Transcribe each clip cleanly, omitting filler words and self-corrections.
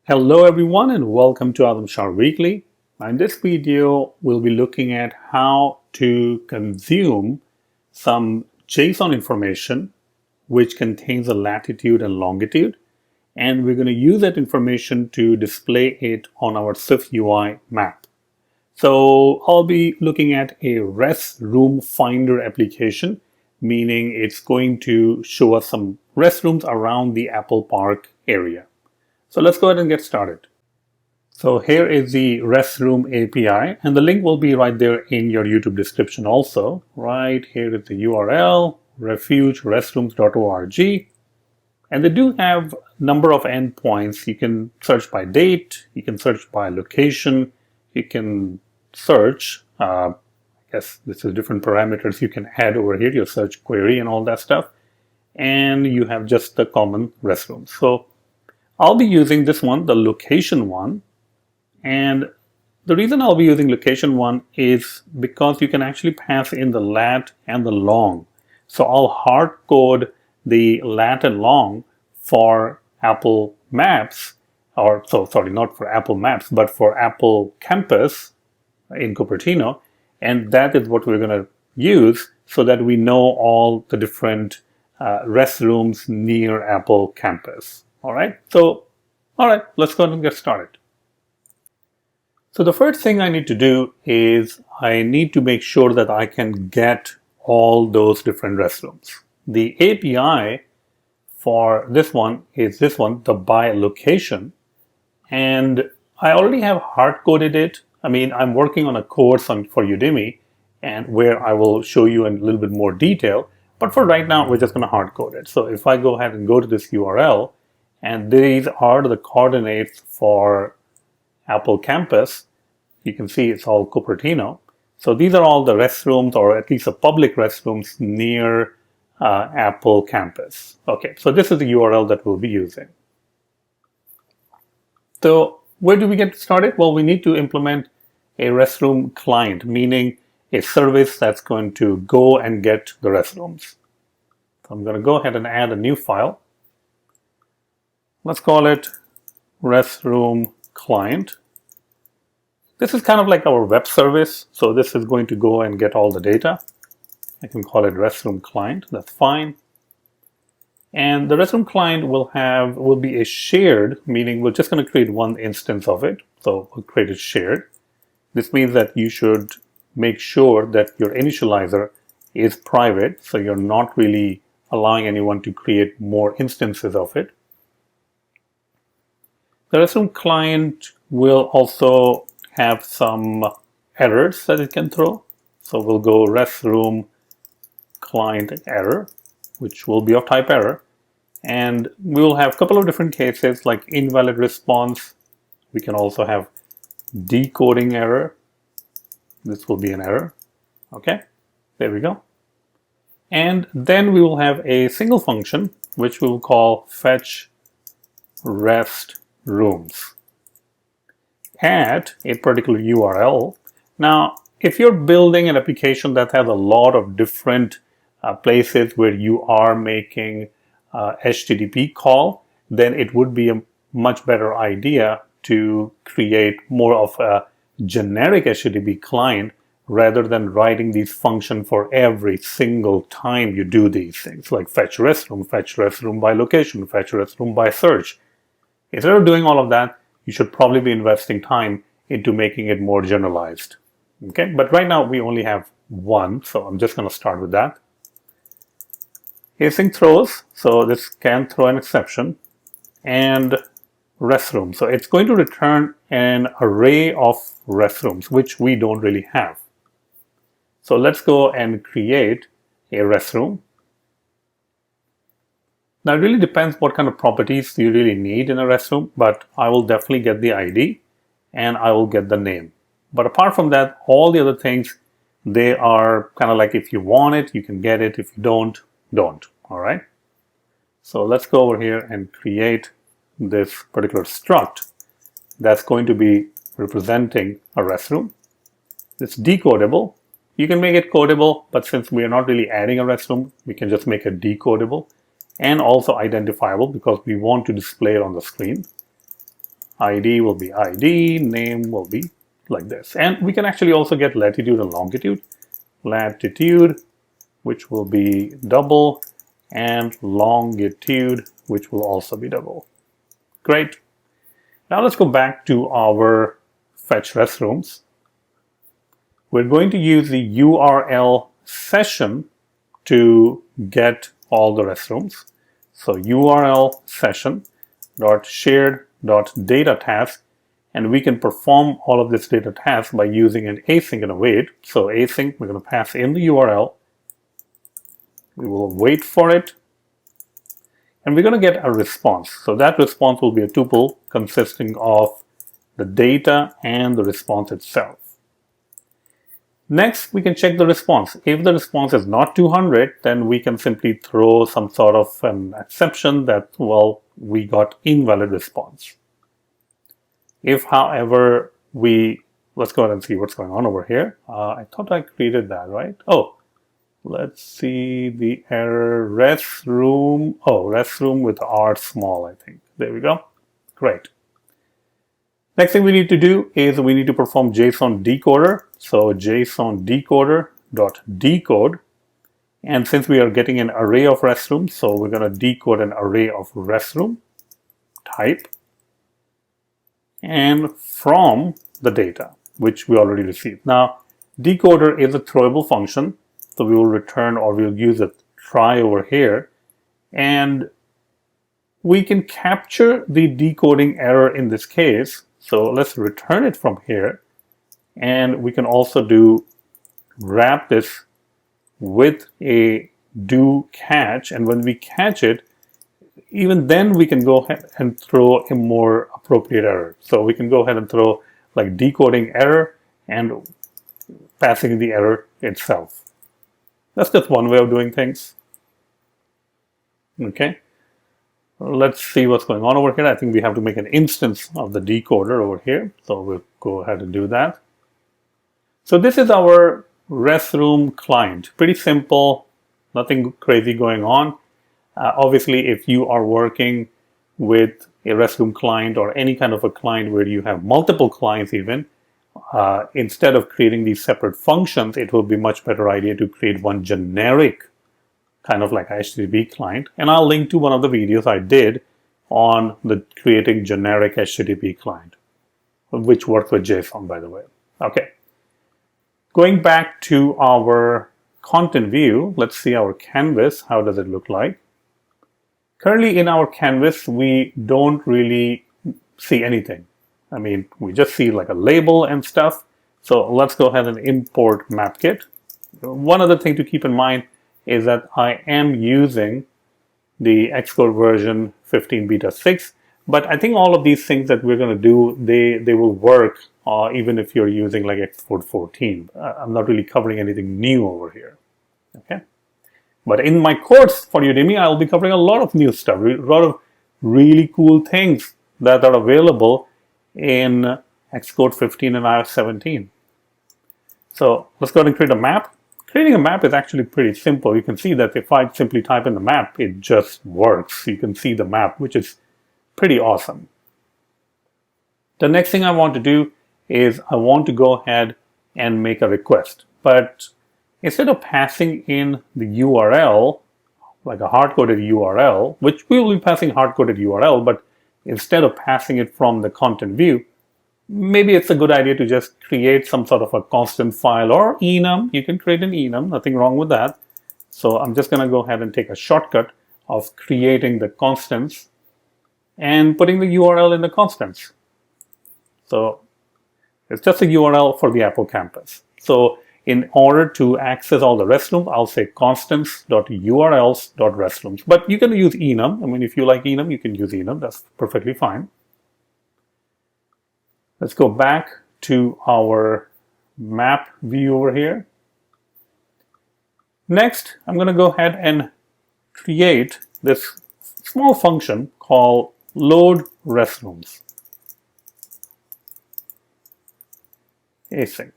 Hello everyone and welcome to Azam Shah Weekly. In this video, we'll be looking at how to consume some JSON information which contains a latitude and longitude, and we're going to use that information to display it on our SwiftUI map. So I'll be looking at a restroom finder application, meaning it's going to show us some restrooms around the Apple Park area. So let's go ahead and get started. So here is the restroom API, and the link will be right there in your YouTube description also. Right here is the URL, refugerestrooms.org. And they do have a number of endpoints. You can search by date, you can search by location, you can search, I guess this is different parameters you can add over here, your search query and all that stuff. And you have just the common restrooms. So I'll be using this one, the location one, and the reason I'll be using location one is because you can actually pass in the lat and the long. So I'll hard code the lat and long for Apple Maps, or so sorry, not for Apple Maps, but for Apple Campus in Cupertino, and that is what we're going to use so that we know all the different restrooms near Apple Campus. All right, let's go ahead and get started. So the first thing I need to do is I need to make sure that I can get all those different restrooms. The API for this one is this one, the by location, and I already have hard-coded it. I mean, I'm working on a course for Udemy, and where I will show you in a little bit more detail, but for right now, we're just going to hard-code it. So if I go ahead and go to this URL, and these are the coordinates for Apple Campus. You can see it's all Cupertino. So these are all the restrooms, or at least the public restrooms near Apple Campus. Okay, so this is the URL that we'll be using. So where do we get started? Well, we need to implement a restroom client, meaning a service that's going to go and get the restrooms. So I'm going to go ahead and add a new file. Let's call it restroom client. This is kind of like our web service. So this is going to go and get all the data. I can call it restroom client. That's fine. And the restroom client will be a shared, meaning we're just going to create one instance of it. So we'll create it shared. This means that you should make sure that your initializer is private. So you're not really allowing anyone to create more instances of it. The restroom client will also have some errors that it can throw. So we'll go restroom client error, which will be of type error. And we will have a couple of different cases like invalid response. We can also have decoding error. This will be an error. Okay, there we go. And then we will have a single function, which we will call fetch rest rooms at a particular URL. Now, if you're building an application that has a lot of different places where you are making HTTP call, then it would be a much better idea to create more of a generic HTTP client rather than writing these functions for every single time you do these things, like fetch restroom by location, fetch restroom by search. Instead of doing all of that, you should probably be investing time into making it more generalized. Okay, but right now we only have one, so I'm just going to start with that. Async throws, so this can throw an exception, and restroom. So it's going to return an array of restrooms, which we don't really have. So let's go and create a restroom. Now, it really depends what kind of properties you really need in a restroom, but I will definitely get the ID and I will get the name. But apart from that, all the other things, they are kind of like if you want it, you can get it. If you don't, don't. All right. So let's go over here and create this particular struct that's going to be representing a restroom. It's decodable. You can make it codable, but since we are not really adding a restroom, we can just make it decodable. And also identifiable because we want to display it on the screen. ID will be ID, name will be like this. And we can actually also get latitude and longitude. Latitude, which will be double, and longitude, which will also be double. Great. Now let's go back to our fetch restrooms. We're going to use the URL session to get all the restrooms. So URL session dot shared dot data task, and we can perform all of this data task by using an async and await. So async, we're going to pass in the URL. We will wait for it, and we're going to get a response. So that response will be a tuple consisting of the data and the response itself. Next, we can check the response. If the response is not 200, then we can simply throw some sort of an exception that, well, we got invalid response. If, however, let's go ahead and see what's going on over here. I thought I created that, right? Oh, let's see the error restroom. Oh, restroom with R small, I think. There we go. Great. Next thing we need to do is we need to perform JSON decoder. So JSON decoder dot decode. And since we are getting an array of restrooms, so we're going to decode an array of restroom type and from the data, which we already received. Now, decoder is a throwable function. So we will return, or we'll use a try over here, and we can capture the decoding error in this case. So let's return it from here, and we can also wrap this with a do catch, and when we catch it, even then we can go ahead and throw a more appropriate error. So we can go ahead and throw like decoding error and passing the error itself. That's just one way of doing things. Okay, let's see what's going on over here. I think we have to make an instance of the decoder over here. So we'll go ahead and do that. So this is our restroom client. Pretty simple, nothing crazy going on. Obviously, if you are working with a restroom client or any kind of a client where you have multiple clients even, instead of creating these separate functions, it will be much better idea to create one generic kind of like HTTP client. And I'll link to one of the videos I did on the creating generic HTTP client, which works with JSON, by the way. Okay. Going back to our content view, let's see our canvas. How does it look like? Currently in our canvas, we don't really see anything. I mean, we just see like a label and stuff. So let's go ahead and import MapKit. One other thing to keep in mind is that I am using the Xcode version 15 beta 6, but I think all of these things that we're going to do, they will work even if you're using like Xcode 14. I'm not really covering anything new over here. Okay. But in my course for Udemy, I'll be covering a lot of new stuff, a lot of really cool things that are available in Xcode 15 and iOS 17. So let's go ahead and create a map. Creating a map is actually pretty simple. You can see that if I simply type in the map, it just works. You can see the map, which is pretty awesome. The next thing I want to do is I want to go ahead and make a request. But instead of passing in the URL, like a hard-coded URL, which we will be passing hard-coded URL, but instead of passing it from the content view, maybe it's a good idea to just create some sort of a constant file or enum. You can create an enum, nothing wrong with that. So I'm just going to go ahead and take a shortcut of creating the constants and putting the URL in the constants. So it's just a URL for the Apple campus. So in order to access all the restrooms, I'll say constants.urls.restrooms. But you can use enum. I mean, if you like enum, you can use enum. That's perfectly fine. Let's go back to our map view over here. Next, I'm going to go ahead and create this small function called load restrooms. Async.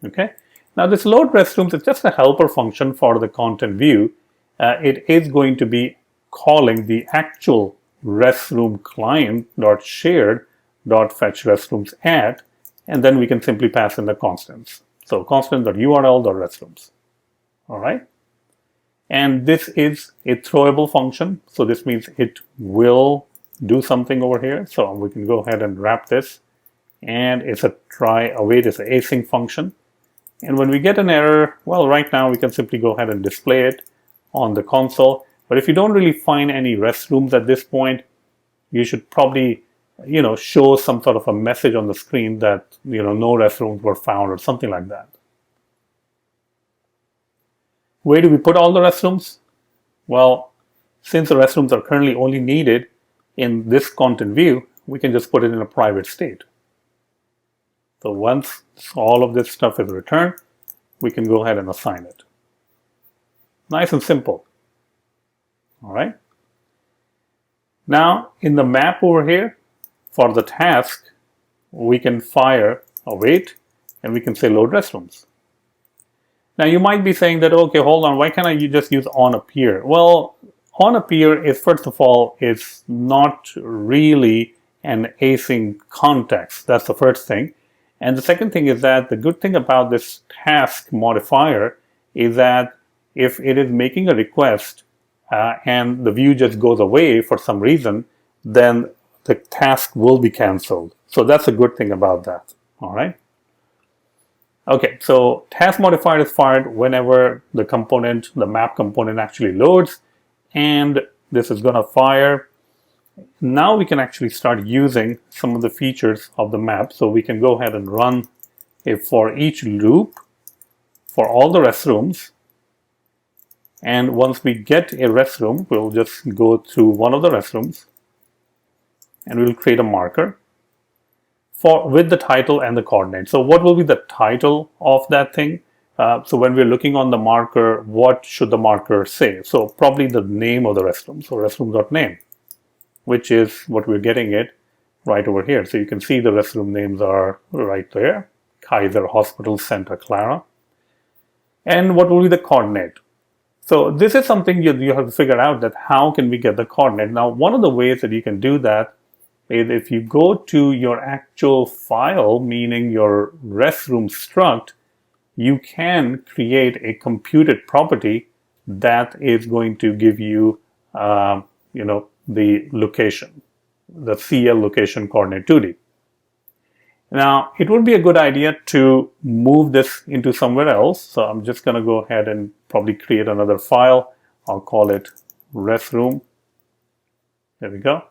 Okay. Now this load restrooms is just a helper function for the content view. It is going to be calling the actual restroom client.shared.fetch restrooms at, and then we can simply pass in the constants. So constant.url.restrooms. All right. And this is a throwable function. So this means it will do something over here. So we can go ahead and wrap this. And it's a await is an async function. And when we get an error, well, right now we can simply go ahead and display it on the console. But if you don't really find any restrooms at this point, you should probably, show some sort of a message on the screen that, no restrooms were found or something like that. Where do we put all the restrooms? Well, since the restrooms are currently only needed in this content view, we can just put it in a private state. So once all of this stuff is returned, we can go ahead and assign it. Nice and simple. All right. Now, in the map over here, for the task, we can fire await, and we can say load restrooms. Now, you might be saying that, okay, hold on, why can't I just use onAppear? Well, onAppear is, first of all, it's not really an async context. That's the first thing. And the second thing is that the good thing about this task modifier is that if it is making a request and the view just goes away for some reason, then the task will be canceled. So that's a good thing about that. All right. Okay, so task modifier is fired whenever the map component actually loads, and this is going to fire. Now we can actually start using some of the features of the map. So we can go ahead and run a for each loop for all the restrooms. And once we get a restroom, we'll just go through one of the restrooms and we'll create a marker with the title and the coordinate. So what will be the title of that thing? So when we're looking on the marker, what should the marker say? So probably the name of the restroom. So restroom.name, which is what we're getting it right over here. So you can see the restroom names are right there. Kaiser Hospital, Santa Clara. And what will be the coordinate? So this is something you have to figure out, that how can we get the coordinate. Now, one of the ways that you can do that is if you go to your actual file, meaning your restroom struct, you can create a computed property that is going to give you, the location, the CL location coordinate 2D. Now, it would be a good idea to move this into somewhere else. So I'm just going to go ahead and probably create another file. I'll call it restroom. There we go.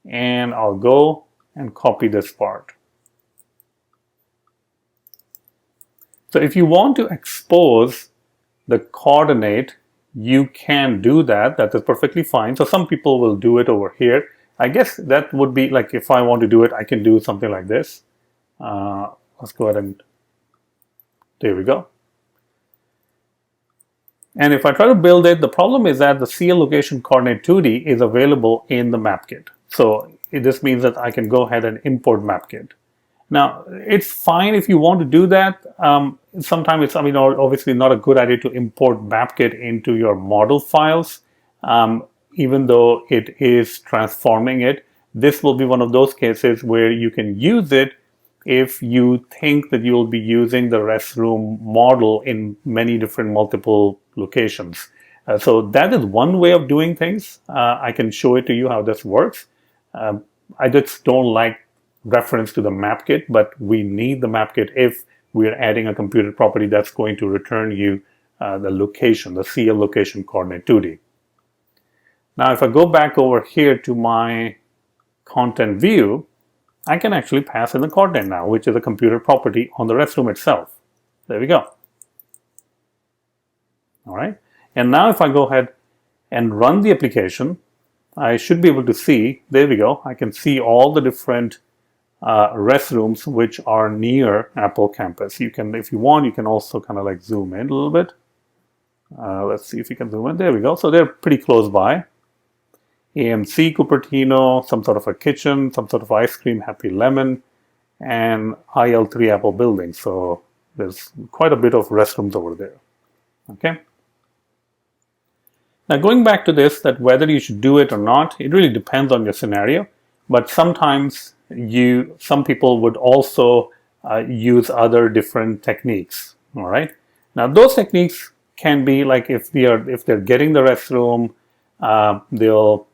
And I'll go and copy this part. So if you want to expose the coordinate, you can do that. That is perfectly fine. So some people will do it over here. I guess that would be like, if I want to do it, I can do something like this. Let's go ahead and there we go. And if I try to build it, the problem is that the CL location coordinate 2D is available in the map kit. So this means that I can go ahead and import map kit. Now, it's fine if you want to do that. Sometimes it's, obviously not a good idea to import MapKit into your model files, even though it is transforming it. This will be one of those cases where you can use it if you think that you'll be using the restroom model in many different multiple locations. So that is one way of doing things. I can show it to you how this works. I just don't like reference to the map kit, but we need the map kit if we're adding a computed property that's going to return you the location, the CL location coordinate 2D. Now, if I go back over here to my content view, I can actually pass in the coordinate now, which is a computed property on the restroom itself. There we go. All right. And now if I go ahead and run the application, I should be able to see, there we go, I can see all the different restrooms which are near Apple campus. You can, if you want, you can also kind of like zoom in a little bit. Let's see if you can zoom in. There we go. So they're pretty close by. AMC Cupertino, some sort of a kitchen, some sort of ice cream, Happy Lemon, and IL3 Apple building. So there's quite a bit of restrooms over there. Okay. Now going back to this, that whether you should do it or not, it really depends on your scenario. But sometimes some people would also use other different techniques. All right. Now those techniques can be like if they're getting the restroom, they'll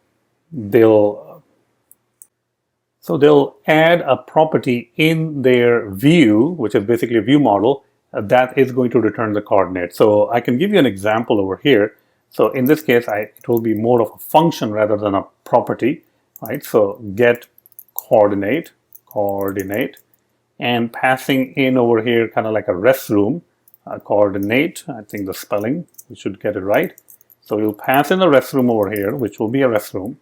add a property in their view, which is basically a view model, that is going to return the coordinate. So I can give you an example over here. So in this case, it will be more of a function rather than a property, right? So get coordinate, and passing in over here kind of like a restroom, coordinate, I think the spelling, we should get it right. So you'll pass in a restroom over here, which will be a restroom.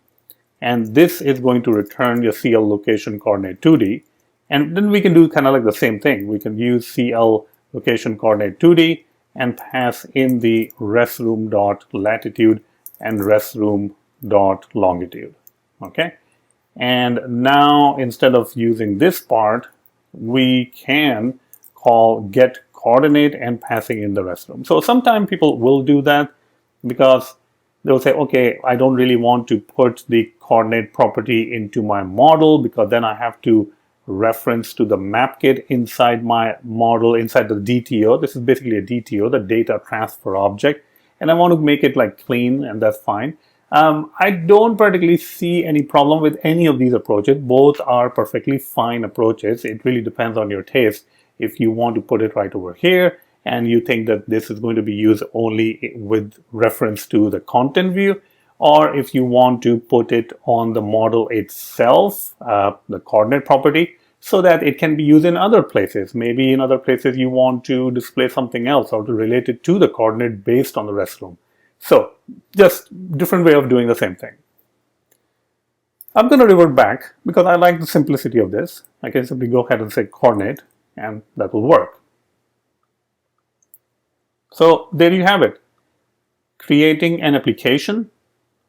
And this is going to return your CL location coordinate 2D. And then we can do kind of like the same thing. We can use CL location coordinate 2D and pass in the restroom dot latitude and restroom dot longitude. Okay. And now instead of using this part, we can call get coordinate and passing in the restroom. So sometimes people will do that because they'll say, okay, I don't really want to put the coordinate property into my model because then I have to reference to the map kit inside my model, inside the DTO. This is basically a DTO, the data transfer object. And I want to make it like clean, and that's fine. I don't particularly see any problem with any of these approaches. Both are perfectly fine approaches. It really depends on your taste. If you want to put it right over here, and you think that this is going to be used only with reference to the content view, or if you want to put it on the model itself, the coordinate property, so that it can be used in other places. Maybe in other places you want to display something else or to relate it to the coordinate based on the restroom. So just different way of doing the same thing. I'm going to revert back because I like the simplicity of this. I can simply go ahead and say coordinate, and that will work. So there you have it. Creating an application,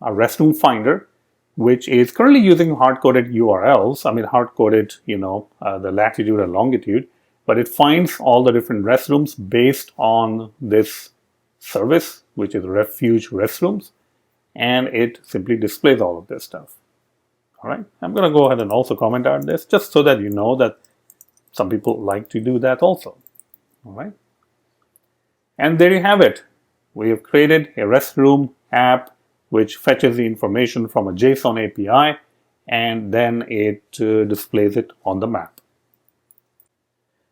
a restroom finder, which is currently using hard-coded URLs. I mean, hard-coded, the latitude and longitude, but it finds all the different restrooms based on this service, which is Refuge Restrooms, and it simply displays all of this stuff. All right. I'm going to go ahead and also comment on this just so that you know that some people like to do that also. All right. And there you have it. We have created a restroom app which fetches the information from a JSON API, and then it displays it on the map.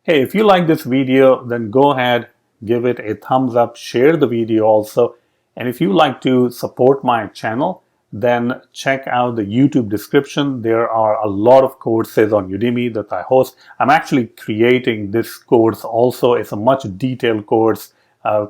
Hey, if you like this video, then go ahead, give it a thumbs up, share the video also. And if you like to support my channel, then check out the YouTube description. There are a lot of courses on Udemy that I host. I'm actually creating this course also. It's a much detailed course,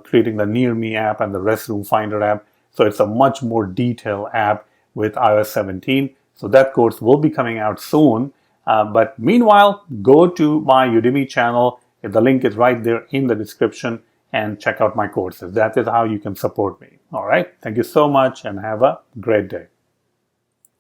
creating the Near Me app and the Restroom Finder app. So it's a much more detailed app with iOS 17. So that course will be coming out soon. But meanwhile, go to my Udemy channel. The link is right there in the description, and check out my courses. That is how you can support me. All right. Thank you so much and have a great day.